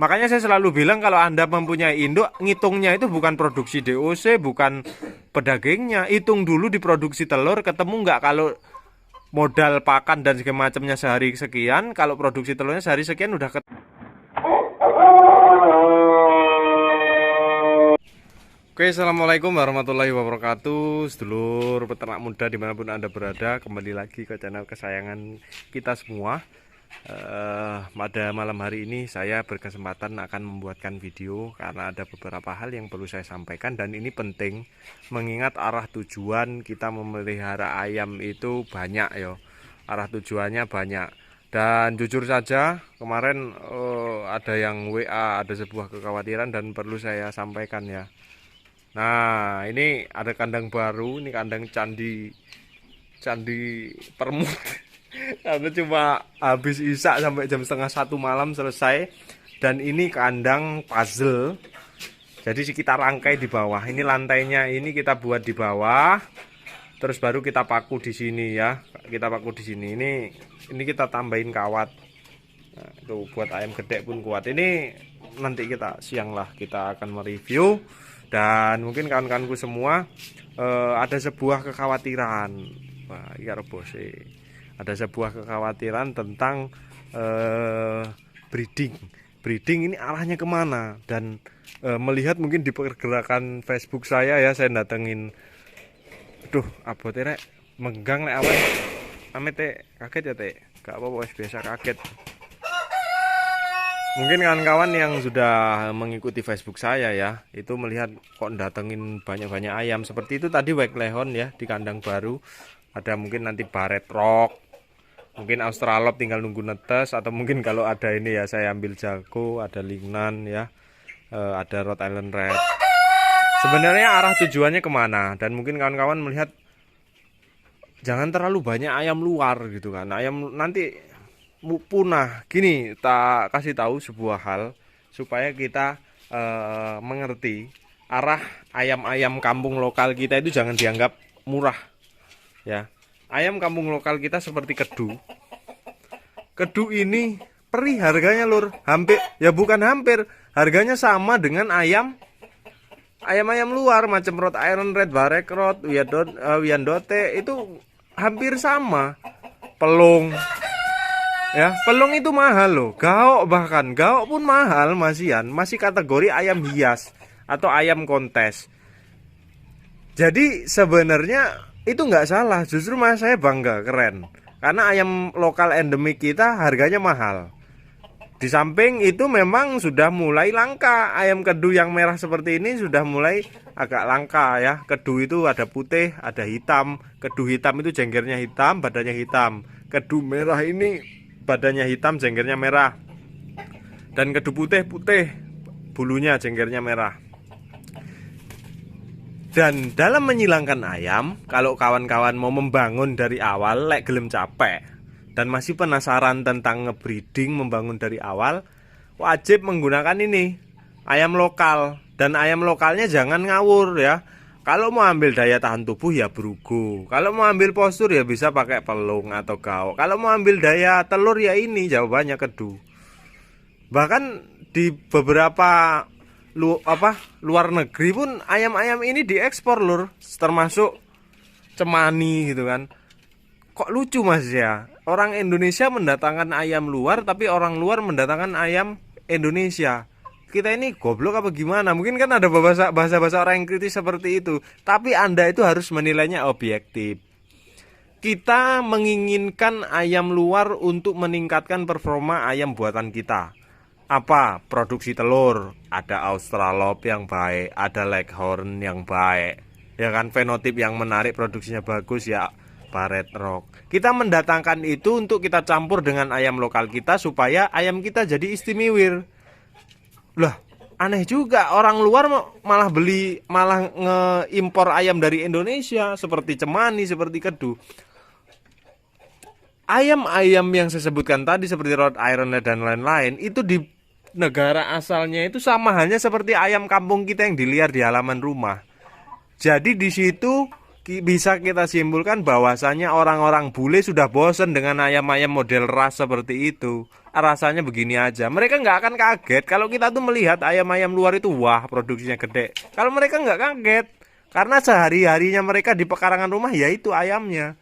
Makanya saya selalu bilang kalau Anda mempunyai induk, ngitungnya itu bukan produksi DOC, bukan pedagingnya. Hitung dulu di produksi telur, ketemu nggak kalau modal pakan dan segala macamnya sehari sekian, kalau produksi telurnya sehari sekian udah Oke, assalamualaikum warahmatullahi wabarakatuh, sedulur peternak muda dimanapun anda berada, kembali lagi ke channel kesayangan kita semua. Pada malam hari ini saya berkesempatan akan membuatkan video karena ada beberapa hal yang perlu saya sampaikan dan ini penting mengingat arah tujuan kita memelihara ayam itu banyak ya, arah tujuannya banyak. Dan jujur saja kemarin ada yang WA, ada sebuah kekhawatiran dan perlu saya sampaikan ya. Nah, ini ada kandang baru, ini kandang candi candi permut. Aku cuma habis isak sampai jam setengah satu malam selesai. Dan ini kandang puzzle. Jadi kita rangkai di bawah. Ini lantainya ini kita buat di bawah. Terus baru kita paku di sini ya. Kita paku di sini. Ini kita tambahin kawat. Nah, itu buat ayam gede pun kuat. Ini nanti kita siang lah kita akan mereview. Dan mungkin kawan-kawanku semua ada sebuah kekhawatiran. Wah, iya rebos sih. Ada sebuah kekhawatiran tentang breeding. Breeding ini arahnya kemana? Dan melihat mungkin di pergerakan Facebook saya ya, saya datengin. Duh, abote rek menggang lek awan. Ame teh kaget ya teh. Gak apa-apa, biasa kaget. Mungkin kawan-kawan yang sudah mengikuti Facebook saya ya, itu melihat kok datengin banyak-banyak ayam. Seperti itu tadi Weklehorn ya di kandang baru. Ada mungkin nanti Barred Rock, mungkin Australorp tinggal nunggu netes, atau mungkin kalau ada ini ya saya ambil jago, ada Lingnan ya, ada Rhode Island Red. Sebenarnya arah tujuannya kemana? Dan mungkin kawan-kawan melihat jangan terlalu banyak ayam luar gitu kan. Ayam nanti punah. Gini, tak kasih tahu sebuah hal supaya kita mengerti arah ayam-ayam kampung lokal kita itu jangan dianggap murah ya. Ayam kampung lokal kita seperti kedu. Kedu ini perih harganya lur, hampir ya bukan hampir, harganya sama dengan ayam-ayam luar macam Rhode Island Red, Barred Rock, Wyandotte itu hampir sama. Pelung ya, pelung itu mahal loh. Gaok bahkan, gaok pun mahal masih kategori ayam hias atau ayam kontes. Jadi sebenarnya itu nggak salah, justru mas saya bangga, keren. Karena ayam lokal endemik kita harganya mahal. Di samping itu memang sudah mulai langka. Ayam kedu yang merah seperti ini sudah mulai agak langka ya. Kedu itu ada putih, ada hitam. Kedu hitam itu jenggernya hitam, badannya hitam. Kedu merah ini badannya hitam, jenggernya merah. Dan kedu putih, bulunya, jenggernya merah. Dan dalam menyilangkan ayam, kalau kawan-kawan mau membangun dari awal, lek gelem capek dan masih penasaran tentang ngebreeding, membangun dari awal, wajib menggunakan ini, ayam lokal. Dan ayam lokalnya jangan ngawur ya. Kalau mau ambil daya tahan tubuh ya berugu. Kalau mau ambil postur ya bisa pakai pelung atau gaok. Kalau mau ambil daya telur ya ini jawabannya kedu. Bahkan di beberapa luar negeri pun ayam-ayam ini diekspor lur, termasuk cemani gitu kan. Kok lucu mas ya, orang Indonesia mendatangkan ayam luar tapi orang luar mendatangkan ayam Indonesia. Kita ini goblok apa gimana? Mungkin kan ada bahasa-bahasa orang yang kritis seperti itu. Tapi Anda itu harus menilainya objektif. Kita menginginkan ayam luar untuk meningkatkan performa ayam buatan kita. Apa? Produksi telur. Ada Australorp yang baik, ada Leghorn yang baik. Ya kan, fenotip yang menarik, produksinya bagus ya, Barred Rock. Kita mendatangkan itu untuk kita campur dengan ayam lokal kita supaya ayam kita jadi istimewir. Lah, aneh juga orang luar malah ngeimpor ayam dari Indonesia seperti cemani, seperti kedu. Ayam-ayam yang saya sebutkan tadi seperti Rhode Island dan lain-lain itu di negara asalnya itu sama halnya seperti ayam kampung kita yang diliar di halaman rumah. Jadi di situ bisa kita simpulkan bahwasanya orang-orang bule sudah bosan dengan ayam-ayam model ras seperti itu. Rasanya begini aja. Mereka nggak akan kaget kalau kita tuh melihat ayam-ayam luar itu wah produksinya gede. Kalau mereka nggak kaget karena sehari-harinya mereka di pekarangan rumah yaitu ayamnya.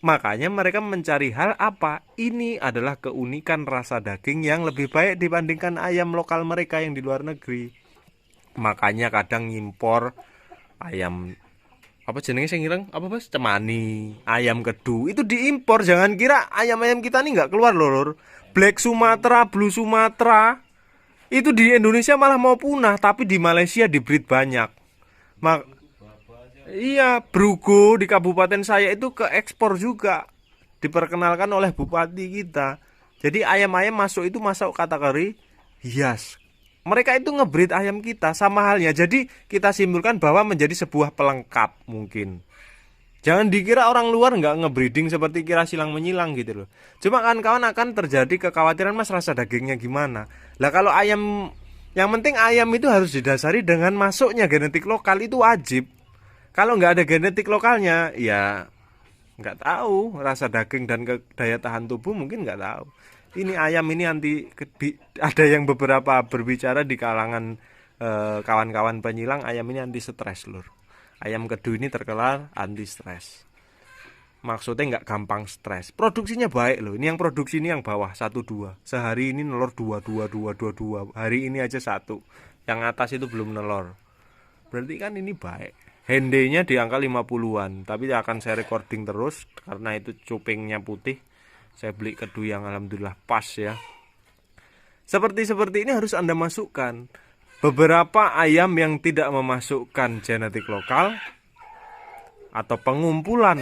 Makanya mereka mencari hal apa? Ini adalah keunikan rasa daging yang lebih baik dibandingkan ayam lokal mereka yang di luar negeri. Makanya kadang ngimpor ayam apa jenenge sing ireng apa Bos? Cemani, ayam kedu itu diimpor. Jangan kira ayam-ayam kita nih nggak keluar lor. Black Sumatera, Blue Sumatera itu di Indonesia malah mau punah, tapi di Malaysia dibreed banyak. Mak iya, Brugo di kabupaten saya itu ke ekspor juga. Diperkenalkan oleh bupati kita. Jadi ayam-ayam masuk itu masuk kategori hias. Mereka itu ngebreed ayam kita sama halnya. Jadi kita simpulkan bahwa menjadi sebuah pelengkap mungkin. Jangan dikira orang luar nggak ngebreeding seperti kira silang menyilang gitu loh. Cuma kawan-kawan akan terjadi kekhawatiran mas rasa dagingnya gimana. Lah kalau ayam, yang penting ayam itu harus didasari dengan masuknya genetik lokal itu wajib. Kalau nggak ada genetik lokalnya, ya nggak tahu rasa daging dan daya tahan tubuh mungkin nggak tahu. Ini ayam ini ada yang beberapa berbicara di kalangan kawan-kawan penyilang ayam ini anti stres lur. Ayam kedu ini terkenal anti stres. Maksudnya nggak gampang stres. Produksinya baik loh. Ini yang produksi ini yang bawah 1-2. Sehari ini nelor 2. Hari ini aja 1. Yang atas itu belum nelor. Berarti kan ini baik. Hendenya di angka 50-an. Tapi akan saya recording terus karena itu cupingnya putih. Saya beli kedu yang alhamdulillah pas ya. Seperti ini harus Anda masukkan. Beberapa ayam yang tidak memasukkan genetik lokal atau pengumpulan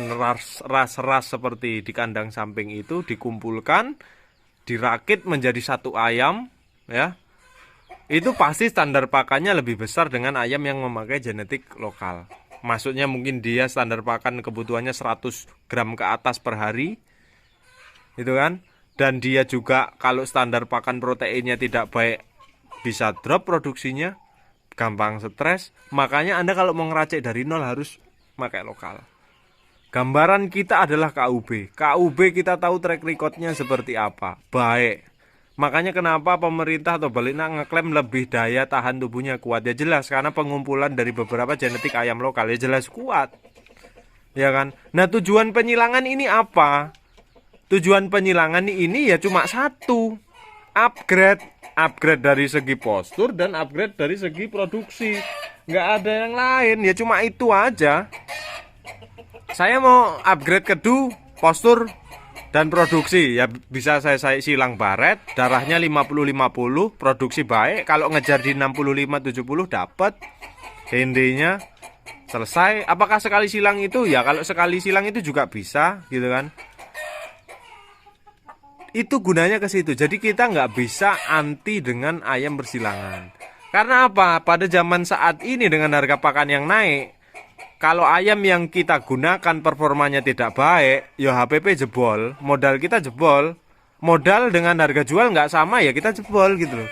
ras-ras seperti di kandang samping itu dikumpulkan, dirakit menjadi satu ayam ya. Itu pasti standar pakannya lebih besar dengan ayam yang memakai genetik lokal. Maksudnya mungkin dia standar pakan kebutuhannya 100 gram ke atas per hari. Itu kan? Dan dia juga kalau standar pakan proteinnya tidak baik bisa drop produksinya, gampang stres. Makanya Anda kalau mau ngeracik dari nol harus pakai lokal. Gambaran kita adalah KUB. KUB kita tahu track recordnya seperti apa. Baik. Makanya kenapa pemerintah atau Balikna ngeklaim lebih daya tahan tubuhnya kuat. Ya jelas karena pengumpulan dari beberapa genetik ayam lokal. Ya jelas kuat. Ya kan? Nah tujuan penyilangan ini apa? Tujuan penyilangan ini ya cuma satu. Upgrade dari segi postur dan upgrade dari segi produksi. Nggak ada yang lain. Ya cuma itu aja. Saya mau upgrade kedu, postur, dan produksi. Ya bisa saya silang baret, darahnya 50-50, produksi baik. Kalau ngejar di 65-70 dapat. Hendenya selesai. Apakah sekali silang itu? Ya kalau sekali silang itu juga bisa gitu kan. Itu gunanya ke situ. Jadi kita nggak bisa anti dengan ayam bersilangan. Karena apa? Pada zaman saat ini dengan harga pakan yang naik, kalau ayam yang kita gunakan performanya tidak baik, ya HPP jebol, modal kita jebol. Modal dengan harga jual nggak sama ya kita jebol gitu loh.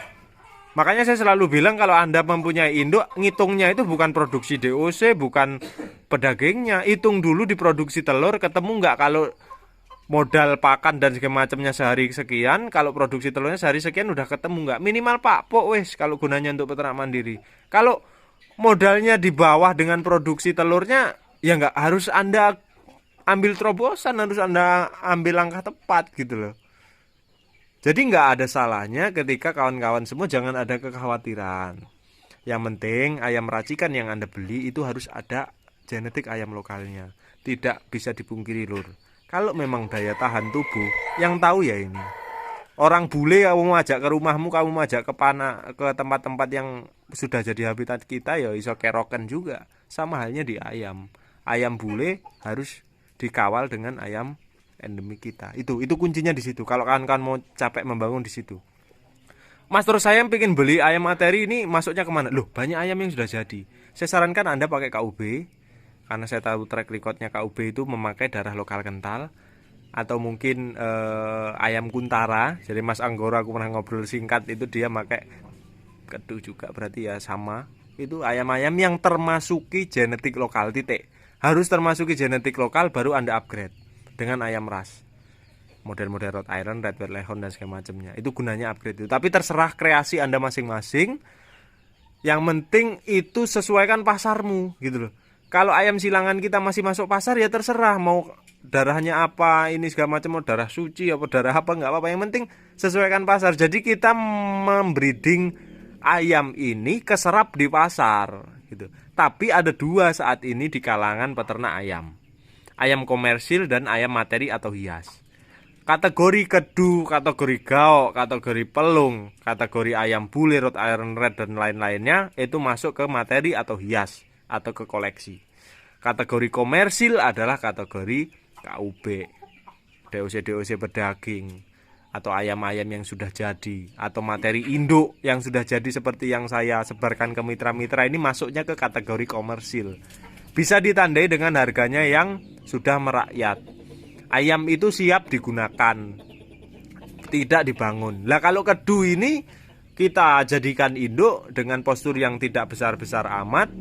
Makanya saya selalu bilang kalau Anda mempunyai induk, ngitungnya itu bukan produksi DOC, bukan pedagingnya. Hitung dulu di produksi telur, ketemu nggak kalau modal pakan dan segala macamnya sehari sekian, kalau produksi telurnya sehari sekian udah ketemu nggak? Minimal Pak Pok wes kalau gunanya untuk peternak mandiri. Kalau modalnya di bawah dengan produksi telurnya, ya nggak harus Anda ambil terobosan, harus Anda ambil langkah tepat gitu loh. Jadi nggak ada salahnya ketika kawan-kawan semua jangan ada kekhawatiran. Yang penting ayam racikan yang Anda beli itu harus ada genetik ayam lokalnya. Tidak bisa dipungkiri lur. Kalau memang daya tahan tubuh, yang tahu ya ini. Orang bule kamu mau ajak ke rumahmu, kamu mau ajak ke tempat-tempat yang sudah jadi habitat kita ya iso keroken juga. Sama halnya di ayam. Ayam bule harus dikawal dengan ayam endemik kita. Itu kuncinya di situ. Kalau kalian mau capek membangun di situ. Mas terus saya pengen beli ayam materi ini masuknya kemana? Loh banyak ayam yang sudah jadi. Saya sarankan Anda pakai KUB. Karena saya tahu track recordnya KUB itu memakai darah lokal kental. Atau mungkin ayam kuntara. Jadi Mas Anggora aku pernah ngobrol singkat itu dia pakai kedu juga berarti ya sama. Itu ayam-ayam yang termasuki genetik lokal titik. harus termasuki genetik lokal, baru Anda upgrade dengan ayam ras. Model-model Rhode Island, Red Leghorn dan segala macamnya. Itu gunanya upgrade itu. Tapi terserah kreasi Anda masing-masing. Yang penting itu sesuaikan pasarmu gitu loh. Kalau ayam silangan kita masih masuk pasar ya terserah mau darahnya apa, ini segala macam, mau darah suci apa darah apa, nggak apa-apa, yang penting sesuaikan pasar. Jadi kita membreeding ayam ini keserap di pasar gitu. Tapi ada dua saat ini di kalangan peternak ayam. Ayam komersil dan ayam materi atau hias. Kategori kedu, kategori gaok, kategori pelung, kategori ayam bule, Rhode Island Red dan lain-lainnya itu masuk ke materi atau hias atau ke koleksi. Kategori komersil adalah kategori KUB, DOC pedaging, atau ayam-ayam yang sudah jadi, atau materi induk yang sudah jadi seperti yang saya sebarkan ke mitra-mitra ini masuknya ke kategori komersil. Bisa ditandai dengan harganya yang sudah merakyat. Ayam itu siap digunakan, tidak dibangun. Lah kalau kedu ini kita jadikan induk dengan postur yang tidak besar-besar amat,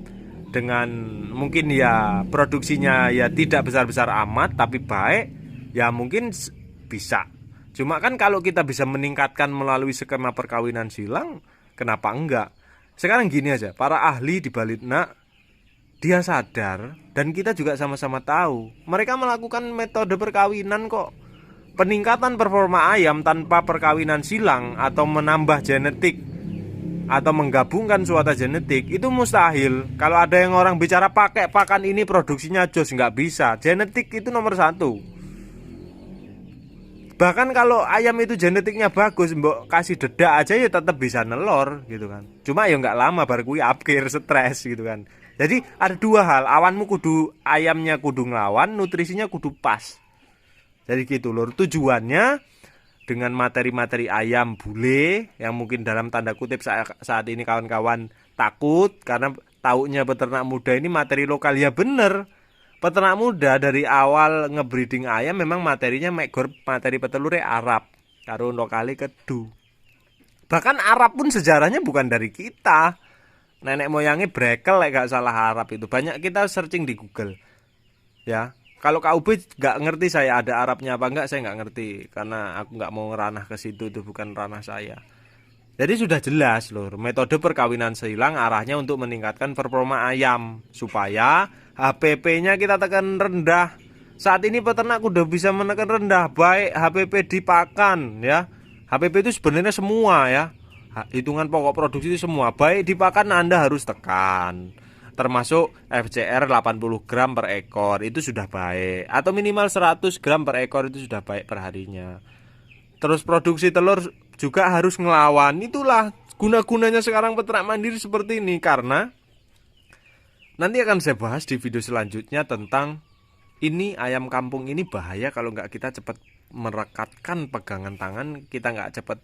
dengan mungkin ya produksinya ya tidak besar-besar amat tapi baik, ya mungkin bisa. Cuma kan kalau kita bisa meningkatkan melalui skema perkawinan silang, kenapa enggak? Sekarang gini aja, para ahli di Balitnak dia sadar dan kita juga sama-sama tahu mereka melakukan metode perkawinan kok. Peningkatan performa ayam tanpa perkawinan silang atau menambah genetik atau menggabungkan suatu genetik itu mustahil. Kalau ada yang orang bicara pakai pakan ini produksinya jos, nggak bisa. Genetik itu nomor satu. Bahkan kalau ayam itu genetiknya bagus, mbok kasih dedak aja ya tetap bisa nelor gitu kan. Cuma ya nggak lama baru kui upkir stres gitu kan. Jadi ada dua hal, awanmu kudu ayamnya kudu ngelawan, nutrisinya kudu pas. Jadi gitu lur, tujuannya dengan materi-materi ayam bule yang mungkin dalam tanda kutip saat ini kawan-kawan takut karena taunya peternak muda ini materi lokal, ya bener. Peternak muda dari awal ngebreeding ayam memang materinya megor materi petelure Arab karo lokali kedu. Bahkan Arab pun sejarahnya bukan dari kita. Nenek moyangnya Brekel gak salah Arab itu. Banyak kita searching di Google. Ya, kalau KUB gak ngerti saya ada Arabnya apa enggak, saya gak ngerti karena aku gak mau ngeranah ke situ, itu bukan ranah saya. Jadi sudah jelas loh, metode perkawinan silang arahnya untuk meningkatkan performa ayam supaya HPP-nya kita tekan rendah. Saat ini peternak udah bisa menekan rendah, baik HPP di pakan ya. HPP itu sebenarnya semua ya. Hitungan pokok produksi itu semua, baik di pakan Anda harus tekan. Termasuk FCR 80 gram per ekor itu sudah baik, atau minimal 100 gram per ekor itu sudah baik perharinya. Terus produksi telur juga harus ngelawan. Itulah guna-gunanya sekarang peternak mandiri seperti ini. Karena nanti akan saya bahas di video selanjutnya tentang ini ayam kampung ini bahaya kalau nggak kita cepat merekatkan pegangan tangan, kita nggak cepat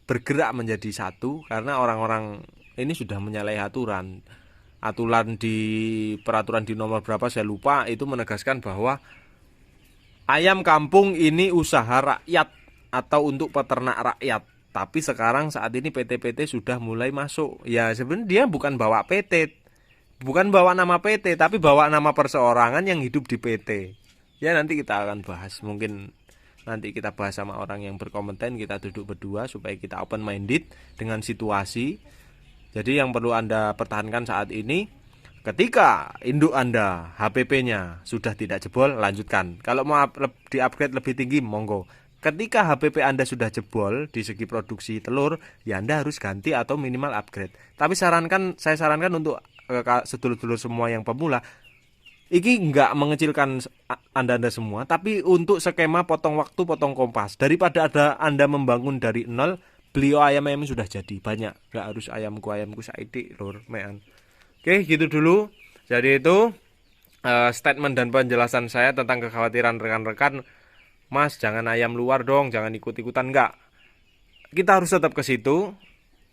bergerak menjadi satu. Karena orang-orang ini sudah menyalahi aturan. Aturan di peraturan di nomor berapa saya lupa, itu menegaskan bahwa ayam kampung ini usaha rakyat atau untuk peternak rakyat. Tapi sekarang saat ini PT-PT sudah mulai masuk. Ya sebenarnya dia bukan bawa PT, bukan bawa nama PT, tapi bawa nama perseorangan yang hidup di PT. Ya nanti kita akan bahas, mungkin nanti kita bahas sama orang yang berkompeten, kita duduk berdua supaya kita open minded dengan situasi. Jadi yang perlu Anda pertahankan saat ini, ketika induk Anda HPP-nya sudah tidak jebol, lanjutkan. Kalau mau di-upgrade lebih tinggi, monggo. Ketika HPP Anda sudah jebol di segi produksi telur, ya Anda harus ganti atau minimal upgrade. Tapi saya sarankan untuk sedulur-sedulur semua yang pemula, ini nggak mengecilkan Anda semua, tapi untuk skema potong waktu, potong kompas. Daripada Anda membangun dari nol, beliau ayam-ayam sudah jadi banyak. Nggak harus ayamku saidik lur mean. Oke, gitu dulu. Jadi itu statement dan penjelasan saya tentang kekhawatiran rekan-rekan. Mas, jangan ayam luar dong, jangan ikut-ikutan, enggak. Kita harus tetap ke situ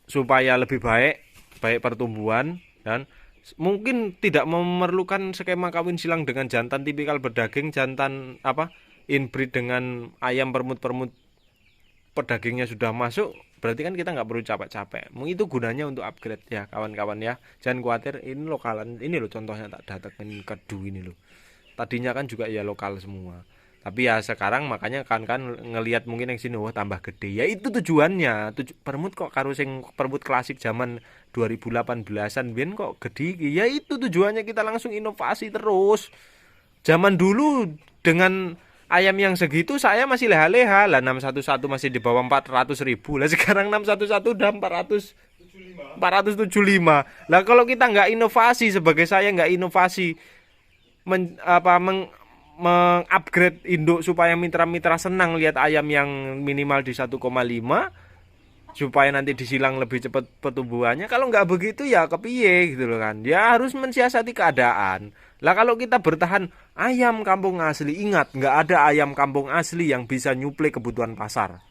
supaya lebih baik pertumbuhan, dan mungkin tidak memerlukan skema kawin silang dengan jantan tipikal berdaging, jantan inbreed dengan ayam permut-permut pedagingnya sudah masuk, berarti kan kita nggak perlu capek-capek. Itu gunanya untuk upgrade ya kawan-kawan ya. Jangan khawatir, ini lokalan, ini loh contohnya tak datangin kedu ini loh. Tadinya kan juga ya lokal semua. Tapi ya sekarang makanya kan ngelihat mungkin yang sini wah tambah gede. Ya itu tujuannya. Permut kok karo sing permut klasik zaman 2018-an biyen kok gede iki. Ya itu tujuannya, kita langsung inovasi terus. Zaman dulu dengan ayam yang segitu saya masih leha-leha lah, 611 masih di bawah 400.000. Lah sekarang 611 udah 475. Lah kalau kita nggak inovasi, sebagai saya nggak inovasi mengupgrade induk supaya mitra-mitra senang lihat ayam yang minimal di 1,5 supaya nanti disilang lebih cepat pertumbuhannya. Kalau nggak begitu ya kepiye gitu loh kan. Ya harus mensiasati keadaan. Lah kalau kita bertahan ayam kampung asli, ingat nggak ada ayam kampung asli yang bisa nyuplai kebutuhan pasar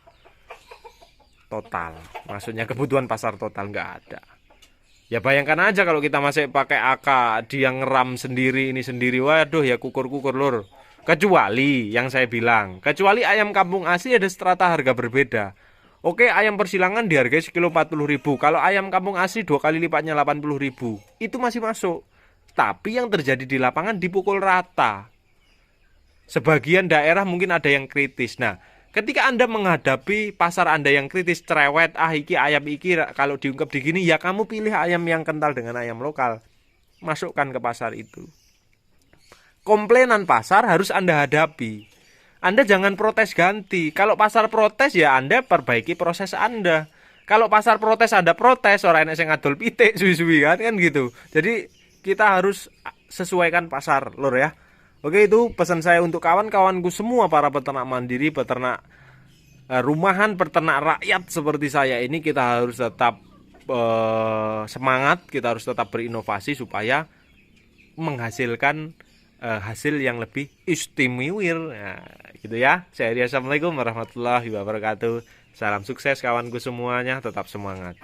total. Maksudnya kebutuhan pasar total nggak ada. Ya bayangkan aja kalau kita masih pakai AK, dia ngeram sendiri ini sendiri, waduh ya kukur-kukur lur. Kecuali yang saya bilang, kecuali ayam kampung asli ada strata harga berbeda. Oke, ayam persilangan dihargai sekilo 40.000. Kalau ayam kampung asli 2 kali lipatnya 80.000. Itu masih masuk. Tapi yang terjadi di lapangan dipukul rata. Sebagian daerah mungkin ada yang kritis. Nah, ketika Anda menghadapi pasar Anda yang kritis, cerewet, iki ayam iki kalau diungkap di gini, ya kamu pilih ayam yang kental dengan ayam lokal. Masukkan ke pasar itu. Komplainan pasar harus Anda hadapi. Anda jangan protes ganti. Kalau pasar protes ya Anda perbaiki proses Anda. Kalau pasar protes Anda protes, orang enek sing ngadol pitik suwi-suwi kan gitu. Jadi kita harus sesuaikan pasar, lur ya. Oke, itu pesan saya untuk kawan-kawanku semua para peternak mandiri, peternak rumahan, peternak rakyat seperti saya ini. Kita harus tetap semangat, kita harus tetap berinovasi supaya menghasilkan hasil yang lebih istimewa. Nah, gitu ya. Saya Assalamualaikum warahmatullahi wabarakatuh. Salam sukses kawanku semuanya, tetap semangat.